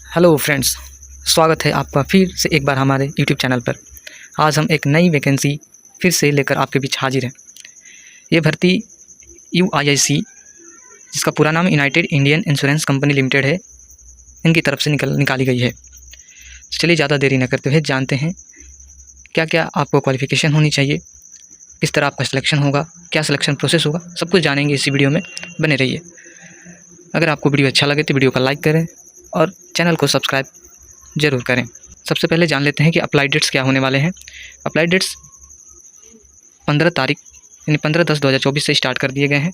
Hello friends, स्वागत है आपका फिर से एक बार हमारे यूट्यूब चैनल पर। आज हम एक नई वैकेंसी फिर से लेकर आपके बीच हाजिर हैं। ये भर्ती UIIC, जिसका पूरा नाम United Indian insurance company limited है, इनकी तरफ से निकाली गई है। चलिए ज़्यादा देरी न करते हुए जानते हैं क्या क्या आपको क्वालिफ़िकेशन होनी चाहिए, किस तरह आपका सिलेक्शन होगा, क्या सिलेक्शन प्रोसेस होगा, सब कुछ जानेंगे इसी वीडियो में। बने रहिए। अगर आपको वीडियो अच्छा लगे तो वीडियो को लाइक करें और चैनल को सब्सक्राइब ज़रूर करें। सबसे पहले जान लेते हैं कि अप्लाई डेट्स क्या होने वाले हैं। अप्लाई डेट्स 15 तारीख यानी 15/10/2024 से स्टार्ट कर दिए गए हैं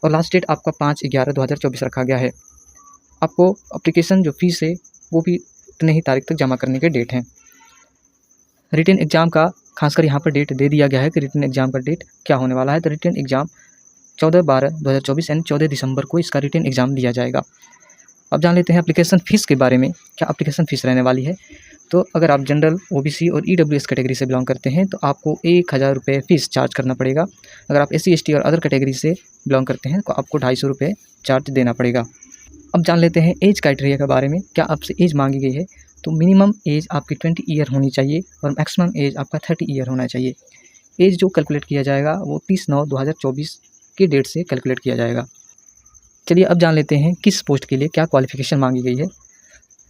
और लास्ट डेट आपका 5/11/2024 रखा गया है। आपको एप्लीकेशन जो फ़ीस है वो भी उतने ही तारीख तक जमा करने के डेट हैं। रिटन एग्ज़ाम का खासकर यहाँ पर डेट दे दिया गया है कि रिटन एग्ज़ाम का डेट क्या होने वाला है। तो रिटन एग्ज़ाम 14/12/2024 यानी 14 दिसंबर को इसका रिटन एग्ज़ाम लिया जाएगा। अब जान लेते हैं एप्लीकेशन फ़ीस के बारे में, क्या एप्लीकेशन फ़ीस रहने वाली है। तो अगर आप जनरल, OBC और EWS कैटेगरी से बिलोंग करते हैं तो आपको 1000 रुपये फ़ीस चार्ज करना पड़ेगा। अगर आप SC ST और अदर कैटेगरी से बिलोंग करते हैं तो आपको 250 रुपये चार्ज देना पड़ेगा। अब जान लेते हैं एज क्राइटेरिया के बारे में, क्या आपसे एज मांगी गई है। तो मिनिमम एज आपकी 20 ईयर होनी चाहिए और मैक्सिमम एज आपका 30 ईयर होना चाहिए। एज जो कैलकुलेट किया जाएगा वो 30/9/2024 की डेट से कैलकुलेट किया जाएगा। चलिए अब जान लेते हैं किस पोस्ट के लिए क्या क्वालिफ़िकेशन मांगी गई है।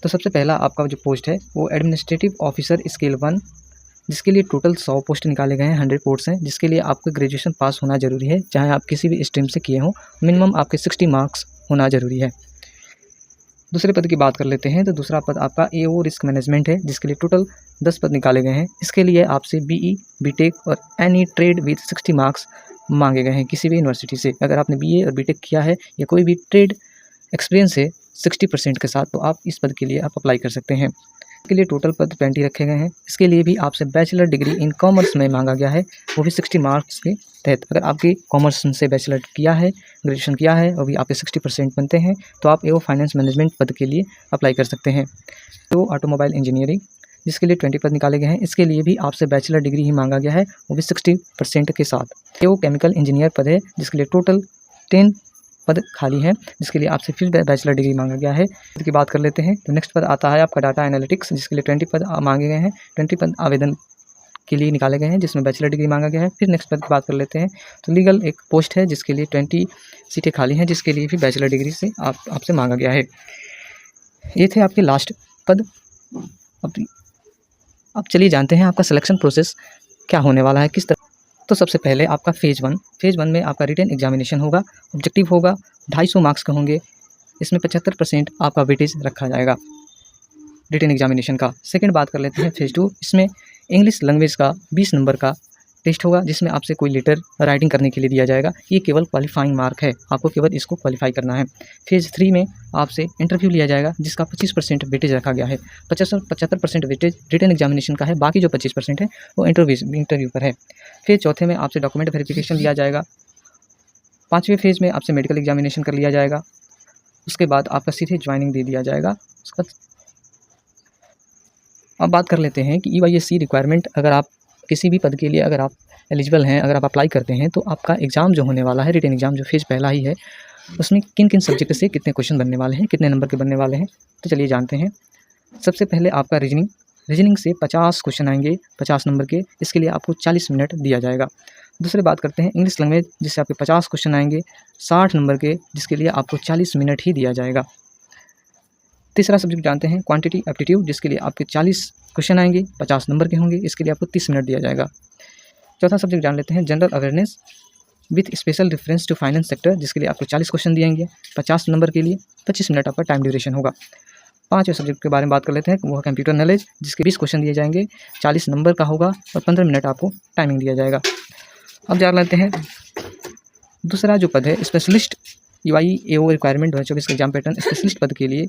तो सबसे पहला आपका जो पोस्ट है वो एडमिनिस्ट्रेटिव ऑफिसर स्केल 1, जिसके लिए टोटल 100 पोस्ट निकाले गए हैं, 100 पोस्ट हैं, जिसके लिए आपको ग्रेजुएशन पास होना ज़रूरी है, चाहे आप किसी भी स्ट्रीम से किए हों। मिनिमम आपके 60 मार्क्स होना ज़रूरी है। दूसरे पद की बात कर लेते हैं तो दूसरा पद आपका AO रिस्क मैनेजमेंट है, जिसके लिए टोटल 10 पद निकाले गए हैं। इसके लिए आपसे BE, BTech और एनी ट्रेड विद 60 मार्क्स मांगे गए हैं किसी भी यूनिवर्सिटी से। अगर आपने BA और BTech किया है या कोई भी ट्रेड एक्सपीरियंस है 60% के साथ, तो आप इस पद के लिए आप अप्लाई कर सकते हैं। इसके लिए टोटल पद 20 रखे गए हैं। इसके लिए भी आपसे बैचलर डिग्री इन कॉमर्स में मांगा गया है, वो भी 60 मार्क्स के तहत। अगर आपकी कॉमर्स से बैचलर किया है, ग्रेजुएशन किया है और भी आपके 60% बनते हैं तो आप AO फाइनेंस मैनेजमेंट पद के लिए अप्लाई कर सकते हैं। तो ऑटोमोबाइल इंजीनियरिंग, जिसके लिए 20 पद निकाले गए हैं, इसके लिए भी आपसे बैचलर डिग्री ही मांगा गया है, वो भी 60% के साथ। AO केमिकल इंजीनियर पद है, जिसके लिए टोटल 10 पद खाली हैं, जिसके लिए आपसे फिर बैचलर डिग्री मांगा गया है। इसकी बात कर लेते हैं तो नेक्स्ट पद आता है आपका डाटा एनालिटिक्स, जिसके लिए 20 पद मांगे गए हैं। 20 पद आवेदन के लिए निकाले गए हैं, जिसमें बैचलर डिग्री मांगा गया है। फिर नेक्स्ट पद की बात कर लेते हैं तो लीगल एक पोस्ट है, जिसके लिए 20 सीटें खाली हैं, जिसके लिए भी बैचलर डिग्री से आपसे मांगा गया है। ये थे आपके लास्ट पद। अब चलिए जानते हैं आपका सिलेक्शन प्रोसेस क्या होने वाला है, किस तरह। तो सबसे पहले आपका फेज़ 1 में आपका रिटन एग्जामिनेशन होगा। ऑब्जेक्टिव होगा, 250 मार्क्स का होंगे। इसमें 75% आपका वेटेज रखा जाएगा रिटन एग्जामिनेशन का। सेकंड बात कर लेते हैं फेज़ 2, इसमें इंग्लिश लैंग्वेज का 20 नंबर का टेस्ट होगा, जिसमें आपसे कोई लेटर राइटिंग करने के लिए दिया जाएगा। ये केवल क्वालिफाइंग मार्क है, आपको केवल इसको क्वालिफाई करना है। फेज़ 3 में आपसे इंटरव्यू लिया जाएगा, जिसका 25% वेटेज रखा गया है। 75% वेटेज रिटन एग्जामिनेशन का है, बाकी जो 25% है वो इंटरव्यू पर है। फिर चौथे में आपसे डॉक्यूमेंट वेरिफिकेशन लिया जाएगा। 5वें फेज़ में आपसे मेडिकल एग्जामिनेशन कर लिया जाएगा। उसके बाद आपका सीधे ज्वाइनिंग दे दिया जाएगा। उसका अब बात कर लेते हैं कि UISC रिक्वायरमेंट, अगर आप किसी भी पद के लिए अगर आप एलिजिबल हैं, अगर आप अप्लाई करते हैं तो आपका एग्ज़ाम जो होने वाला है, रिटन एग्ज़ाम जो फेज़ पहला ही है, उसमें किन किन सब्जेक्ट से कितने क्वेश्चन बनने वाले हैं, कितने नंबर के बनने वाले हैं, तो चलिए जानते हैं। सबसे पहले आपका रीजनिंग से 50 क्वेश्चन आएंगे, 50 नंबर के। इसके लिए आपको 40 मिनट दिया जाएगा। दूसरी बात करते हैं इंग्लिश लैंग्वेज, जिससे आपके 50 क्वेश्चन आएंगे 60 नंबर के, जिसके लिए आपको 40 मिनट ही दिया जाएगा। तीसरा सब्जेक्ट जानते हैं क्वांटिटी एप्टीट्यूड, जिसके लिए आपके 40 क्वेश्चन आएंगे, 50 नंबर के होंगे। इसके लिए आपको 30 मिनट दिया जाएगा। चौथा सब्जेक्ट जान लेते हैं general awareness with special reference to finance sector, जिसके लिए आपको 40 क्वेश्चन दिएंगे, 50 नंबर के लिए, 25 मिनट आपका टाइम ड्यूरेशन होगा। पाँचवें सब्जेक्ट के बारे में बात कर लेते हैं, वो है कंप्यूटर नॉलेज, जिसके 20 क्वेश्चन दिए जाएंगे, 40 नंबर का होगा और 15 मिनट आपको टाइमिंग दिया जाएगा। अब जान लेते हैं दूसरा जो पद है specialist AO requirement 2024 exam pattern. Specialist पद के लिए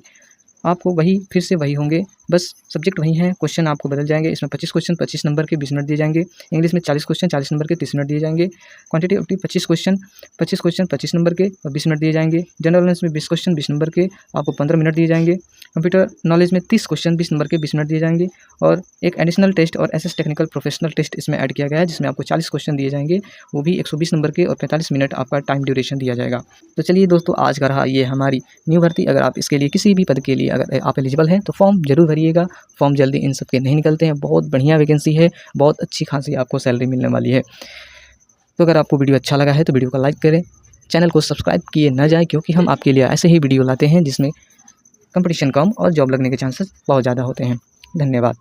आपको फिर से वही होंगे, बस सब्जेक्ट वही हैं, क्वेश्चन आपको बदल जाएंगे। इसमें 25 क्वेश्चन 25 नंबर के 20 मिनट दिए जाएंगे। इंग्लिश में 40 क्वेश्चन 40 नंबर के 30 मिनट दिए जाएंगे। क्वांटिटी एप्टीट्यूड 25 क्वेश्चन 25 नंबर के और 20 मिनट दिए जाएंगे। जनरल नॉलेज में 20 क्वेश्चन 20 नंबर के, आपको 15 मिनट दिए जाएंगे। कंप्यूटर नॉलेज में 30 क्वेश्चन 20 नंबर के 20 मिनट दिए जाएंगे और एक एडिशनल टेस्ट और एसएस टेक्निकल प्रोफेशनल टेस्ट इसमें ऐड किया गया है, जिसमें आपको 40 क्वेश्चन दिए जाएंगे, वो भी 120 नंबर के और 45 मिनट आपका टाइम ड्यूरेशन दिया जाएगा। तो चलिए दोस्तों, आज का रहा ये हमारी न्यू भर्ती। अगर आप इसके लिए किसी भी पद के लिए अगर आप एलिजिबल हैं तो फॉर्म जरूर भरिएगा। फॉर्म जल्दी इन सब के नहीं निकलते हैं, बहुत बढ़िया वैकेंसी है, बहुत अच्छी खासी आपको सैलरी मिलने वाली है। तो अगर आपको वीडियो अच्छा लगा है तो वीडियो को लाइक करें, चैनल को सब्सक्राइब किए न जाए, क्योंकि हम आपके लिए ऐसे ही वीडियो लाते हैं जिसमें कंपटीशन कम और जॉब लगने के चांसेस बहुत ज़्यादा होते हैं। धन्यवाद।